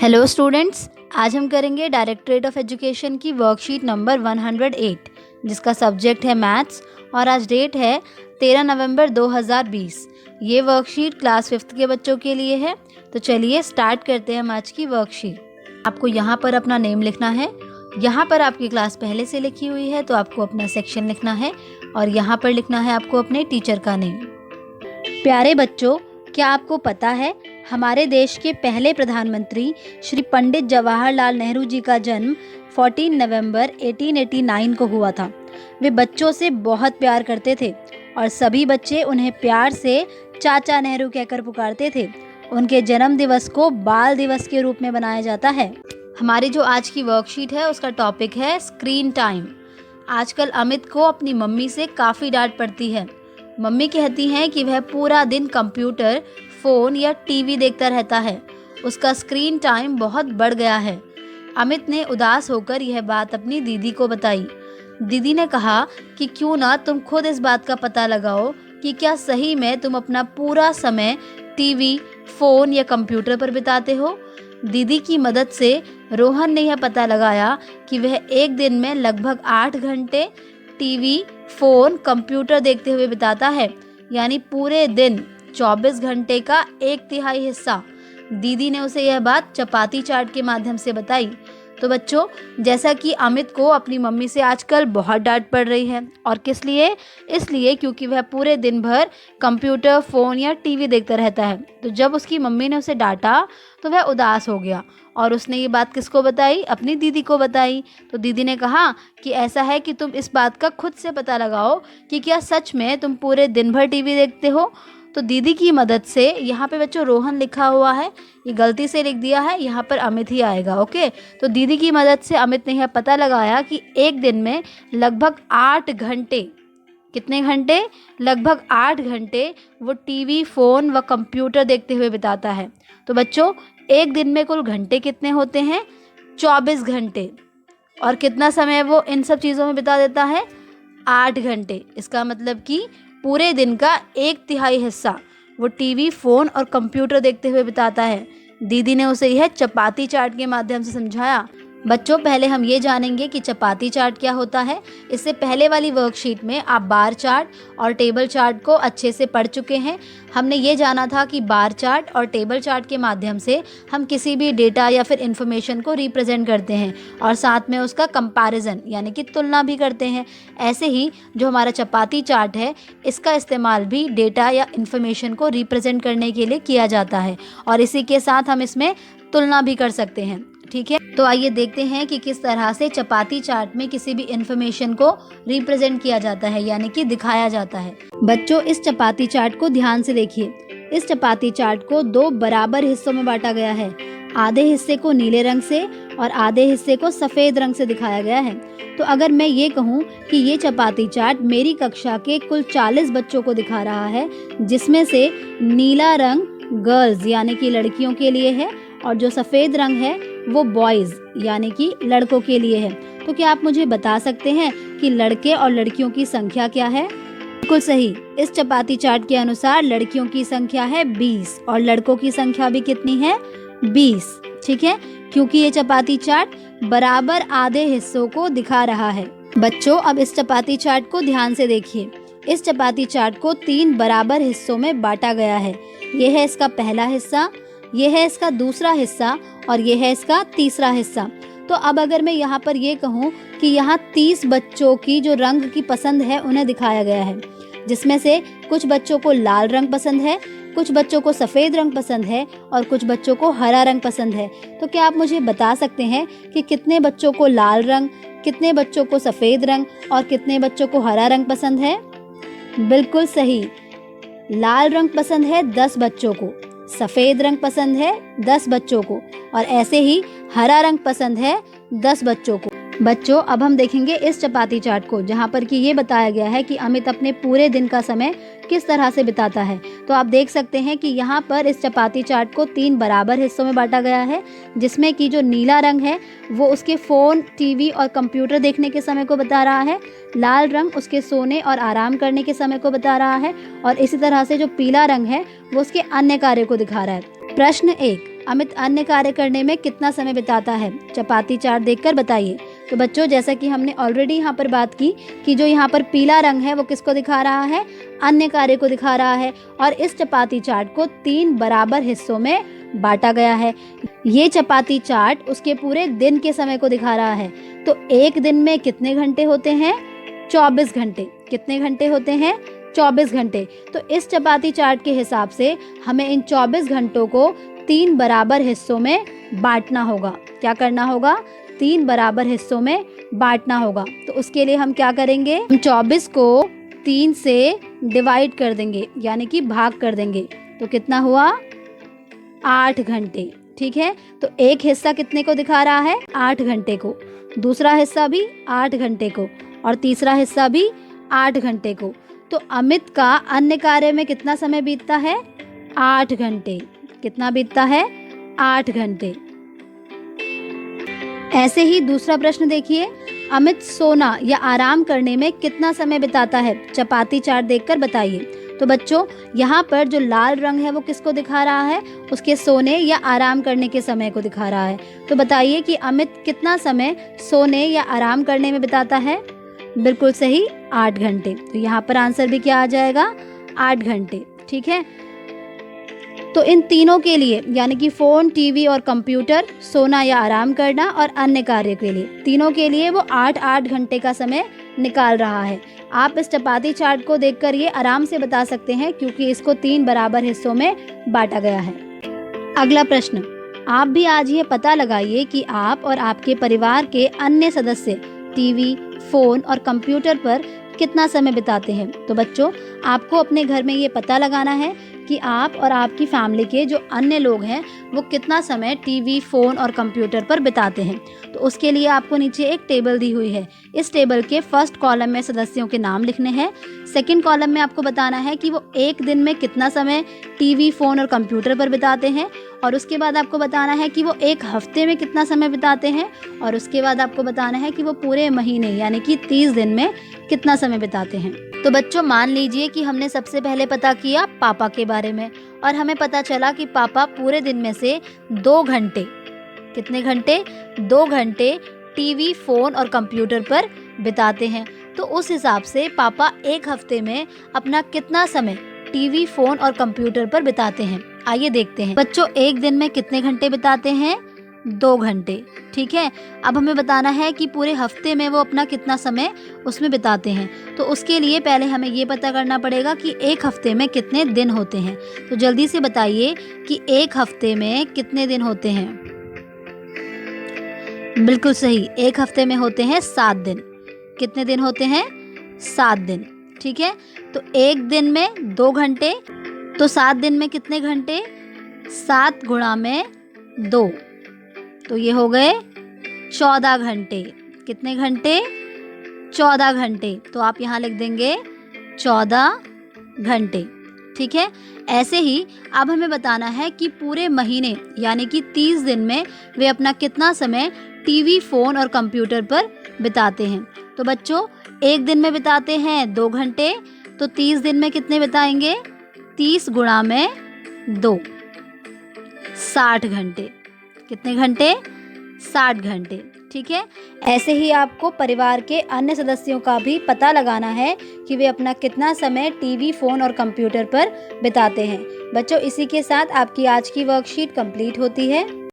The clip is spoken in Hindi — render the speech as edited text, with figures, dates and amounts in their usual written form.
हेलो स्टूडेंट्स, आज हम करेंगे डायरेक्टरेट ऑफ एजुकेशन की वर्कशीट नंबर 108 जिसका सब्जेक्ट है मैथ्स और आज डेट है 13 नवंबर 2020। ये वर्कशीट क्लास 5th के बच्चों के लिए है। तो चलिए स्टार्ट करते हैं हम आज की वर्कशीट। आपको यहाँ पर अपना नेम लिखना है। यहाँ पर आपकी क्लास पहले से लिखी हुई है तो आपको अपना सेक्शन लिखना है और यहाँ पर लिखना है आपको अपने टीचर का नेम। प्यारे बच्चों, क्या आपको पता है हमारे देश के पहले प्रधानमंत्री श्री पंडित जवाहरलाल नेहरू जी का जन्म 14 नवंबर 1889 को हुआ था। वे बच्चों से बहुत प्यार करते थे और सभी बच्चे उन्हें प्यार से चाचा नेहरू कहकर पुकारते थे। उनके जन्म दिवस को बाल दिवस के रूप में मनाया जाता है। हमारी जो आज की वर्कशीट है उसका टॉपिक है स्क्रीन टाइम। आजकल अमित को अपनी मम्मी से काफ़ी डांट पड़ती है। मम्मी कहती हैं कि वह पूरा दिन कंप्यूटर, फ़ोन या टीवी देखता रहता है। उसका स्क्रीन टाइम बहुत बढ़ गया है। अमित ने उदास होकर यह बात अपनी दीदी को बताई। दीदी ने कहा कि क्यों ना तुम खुद इस बात का पता लगाओ कि क्या सही में तुम अपना पूरा समय टीवी, फ़ोन या कंप्यूटर पर बिताते हो। दीदी की मदद से रोहन ने यह पता लगाया कि वह एक दिन में लगभग 8 घंटे टीवी, फ़ोन, कंप्यूटर देखते हुए बिताता है, यानी पूरे दिन 24 घंटे का 1/3 हिस्सा। दीदी ने उसे यह बात चपाती चार्ट के माध्यम से बताई। तो बच्चों, जैसा कि अमित को अपनी मम्मी से आजकल बहुत डांट पड़ रही है और किस लिए? इसलिए क्योंकि वह पूरे दिन भर कंप्यूटर, फ़ोन या टीवी देखता रहता है। तो जब उसकी मम्मी ने उसे डांटा तो वह उदास हो गया और उसने ये बात किसको बताई? अपनी दीदी को बताई। तो दीदी ने कहा कि ऐसा है कि तुम इस बात का खुद से पता लगाओ कि क्या सच में तुम पूरे दिन भर टीवी देखते हो। तो दीदी की मदद से, यहाँ पे बच्चों रोहन लिखा हुआ है, ये गलती से लिख दिया है, यहाँ पर अमित ही आएगा। ओके, तो दीदी की मदद से अमित ने यह पता लगाया कि एक दिन में लगभग 8 घंटे, कितने घंटे? लगभग 8 घंटे वो टीवी, फ़ोन व कंप्यूटर देखते हुए बिताता है। तो बच्चों, एक दिन में कुल घंटे कितने होते हैं? 24 घंटे। और कितना समय वो इन सब चीज़ों में बिता देता है? 8 घंटे। इसका मतलब कि पूरे दिन का 1/3 हिस्सा वो टीवी, फ़ोन और कंप्यूटर देखते हुए बिताता है। दीदी ने उसे यह चपाती चार्ट के माध्यम से समझाया। बच्चों, पहले हम ये जानेंगे कि चपाती चार्ट क्या होता है। इससे पहले वाली वर्कशीट में आप बार चार्ट और टेबल चार्ट को अच्छे से पढ़ चुके हैं। हमने ये जाना था कि बार चार्ट और टेबल चार्ट के माध्यम से हम किसी भी डेटा या फिर इंफॉर्मेशन को रिप्रेजेंट करते हैं और साथ में उसका कंपैरिजन यानी कि तुलना भी करते हैं। ऐसे ही जो हमारा चपाती चार्ट है, इसका इस्तेमाल भी डेटा या इंफॉर्मेशन को रिप्रेजेंट करने के लिए किया जाता है और इसी के साथ हम इसमें तुलना भी कर सकते हैं। ठीक है, तो आइए देखते हैं कि किस तरह से चपाती चार्ट में किसी भी इंफॉर्मेशन को रिप्रेजेंट किया जाता है यानी कि दिखाया जाता है। बच्चों, इस चपाती चार्ट को ध्यान से देखिए। इस चपाती चार्ट को 2 बराबर हिस्सों में बांटा गया है। आधे हिस्से को नीले रंग से और आधे हिस्से को सफ़ेद रंग से दिखाया गया है। तो अगर मैं ये कहूँ कि ये चपाती चार्ट मेरी कक्षा के कुल 40 बच्चों को दिखा रहा है, जिसमें से नीला रंग गर्ल्स यानी कि लड़कियों के लिए है और जो सफ़ेद रंग है वो बॉयज़ यानी कि लड़कों के लिए है, तो क्या आप मुझे बता सकते हैं कि लड़के और लड़कियों की संख्या क्या है? बिल्कुल सही। इस चपाती चार्ट के अनुसार लड़कियों की संख्या है 20 और लड़कों की संख्या भी कितनी है? 20। ठीक है, क्योंकि ये चपाती चार्ट बराबर आधे हिस्सों को दिखा रहा है। बच्चों, अब इस चपाती चार्ट को ध्यान से देखिए। इस चपाती चार्ट को 3 बराबर हिस्सों में बांटा गया है। ये है इसका पहला हिस्सा, ये है इसका दूसरा हिस्सा और ये है इसका तीसरा हिस्सा। तो अब अगर मैं यहाँ पर ये कहूँ कि यहाँ 30 बच्चों की जो रंग की पसंद है उन्हें दिखाया गया है, जिसमें से कुछ बच्चों को लाल रंग पसंद है, कुछ बच्चों को सफ़ेद रंग पसंद है और कुछ बच्चों को हरा रंग पसंद है। तो क्या आप मुझे बता सकते हैं कि कितने बच्चों को लाल रंग, कितने बच्चों को सफ़ेद रंग और कितने बच्चों को हरा रंग पसंद है? बिल्कुल सही। लाल रंग पसंद है 10 बच्चों को, सफ़ेद रंग पसंद है 10 बच्चों को और ऐसे ही हरा रंग पसंद है 10 बच्चों को। बच्चों, अब हम देखेंगे इस चपाती चार्ट को, जहाँ पर कि ये बताया गया है कि अमित अपने पूरे दिन का समय किस तरह से बिताता है। तो आप देख सकते हैं कि यहाँ पर इस चपाती चार्ट को 3 बराबर हिस्सों में बांटा गया है, जिसमें कि जो नीला रंग है वो उसके फ़ोन, टीवी और कंप्यूटर देखने के समय को बता रहा है, लाल रंग उसके सोने और आराम करने के समय को बता रहा है और इसी तरह से जो पीला रंग है वो उसके अन्य कार्य को दिखा रहा है। प्रश्न 1, अमित अन्य कार्य करने में कितना समय बिताता है? चपाती चार्ट देखकर बताइए। तो बच्चों, जैसा कि हमने ऑलरेडी यहाँ पर बात की कि जो यहाँ पर पीला रंग है वो किसको दिखा रहा है? अन्य कार्य को दिखा रहा है। और इस चपाती चार्ट को 3 बराबर हिस्सों में बांटा गया है। ये चपाती चार्ट उसके पूरे दिन के समय को दिखा रहा है। तो एक दिन में कितने घंटे होते हैं? 24 घंटे। कितने घंटे होते हैं? 24 घंटे। तो इस चपाती चार्ट के हिसाब से हमें इन 24 घंटों को 3 बराबर हिस्सों में बांटना होगा। क्या करना होगा? 3 बराबर हिस्सों में बांटना होगा। तो उसके लिए हम क्या करेंगे? हम 24 को 3 से डिवाइड कर देंगे, यानी कि भाग कर देंगे। तो कितना हुआ? 8 घंटे। ठीक है, तो एक हिस्सा कितने को दिखा रहा है? 8 घंटे को। दूसरा हिस्सा भी 8 घंटे को और तीसरा हिस्सा भी 8 घंटे को। तो अमित का अन्य कार्य में कितना समय बीतता है? 8 घंटे। कितना बीतता है? 8 घंटे। ऐसे ही दूसरा प्रश्न देखिए, अमित सोना या आराम करने में कितना समय बिताता है? चपाती चार्ट देखकर बताइए। तो बच्चों, यहाँ पर जो लाल रंग है वो किसको दिखा रहा है? उसके सोने या आराम करने के समय को दिखा रहा है। तो बताइए कि अमित कितना समय सोने या आराम करने में बिताता है? बिल्कुल सही, 8 घंटे। तो यहाँ पर आंसर भी क्या आ जाएगा? 8 घंटे। ठीक है, तो इन तीनों के लिए, यानी कि फ़ोन, टीवी और कंप्यूटर, सोना या आराम करना और अन्य कार्य के लिए, तीनों के लिए वो 8-8 घंटे का समय निकाल रहा है। आप इस चपाती चार्ट को देखकर ये आराम से बता सकते हैं, क्योंकि इसको 3 बराबर हिस्सों में बांटा गया है। अगला प्रश्न, आप भी आज ये पता लगाइए कि आप और आपके परिवार के अन्य सदस्य टीवी, फ़ोन और कंप्यूटर पर कितना समय बिताते हैं। तो बच्चों, आपको अपने घर में ये पता लगाना है कि आप और आपकी फैमिली के जो अन्य लोग हैं वो कितना समय टीवी, फ़ोन और कंप्यूटर पर बिताते हैं। तो उसके लिए आपको नीचे एक टेबल दी हुई है। इस टेबल के फर्स्ट कॉलम में सदस्यों के नाम लिखने हैं। सेकंड कॉलम में आपको बताना है कि वो एक दिन में कितना समय टीवी, फ़ोन और कंप्यूटर पर बिताते हैं। और उसके बाद आपको बताना है कि वो एक हफ्ते में कितना समय बिताते हैं। और उसके बाद आपको बताना है कि वो पूरे महीने, यानी कि 30 दिन में कितना समय बिताते हैं। तो बच्चों, मान लीजिए कि हमने सबसे पहले पता किया पापा के बारे में, और हमें पता चला कि पापा पूरे दिन में से 2 घंटे, कितने घंटे? 2 घंटे टीवी, फ़ोन और कंप्यूटर पर बिताते हैं। तो उस हिसाब से पापा एक हफ्ते में अपना कितना समय टीवी, फ़ोन और कंप्यूटर पर बिताते हैं? आइए देखते हैं। बच्चों, एक दिन में कितने घंटे बिताते हैं? 2 घंटे। ठीक है, अब हमें बताना है कि पूरे हफ्ते में वो अपना कितना समय उसमें बिताते हैं। तो उसके लिए पहले हमें ये पता करना पड़ेगा कि एक हफ्ते में कितने दिन होते हैं। तो जल्दी से बताइए कि एक हफ्ते में कितने दिन होते हैं? बिल्कुल सही, एक हफ्ते में होते हैं 7 दिन। कितने दिन होते हैं? 7 दिन। ठीक है, तो एक दिन में 2 घंटे, तो 7 दिन में कितने घंटे? 7 गुणा में 2, तो ये हो गए 14 घंटे। कितने घंटे? 14 घंटे। तो आप यहाँ लिख देंगे 14 घंटे। ठीक है, ऐसे ही अब हमें बताना है कि पूरे महीने, यानी कि 30 दिन में वे अपना कितना समय टीवी, फ़ोन और कंप्यूटर पर बिताते हैं। तो बच्चों, एक दिन में बिताते हैं 2 घंटे, तो 30 दिन में कितने बिताएंगे? 30 गुणा में 2, 60 घंटे। कितने घंटे? 60 घंटे। ठीक है, ऐसे ही आपको परिवार के अन्य सदस्यों का भी पता लगाना है कि वे अपना कितना समय टीवी, फ़ोन और कंप्यूटर पर बिताते हैं। बच्चों, इसी के साथ आपकी आज की वर्कशीट कंप्लीट होती है।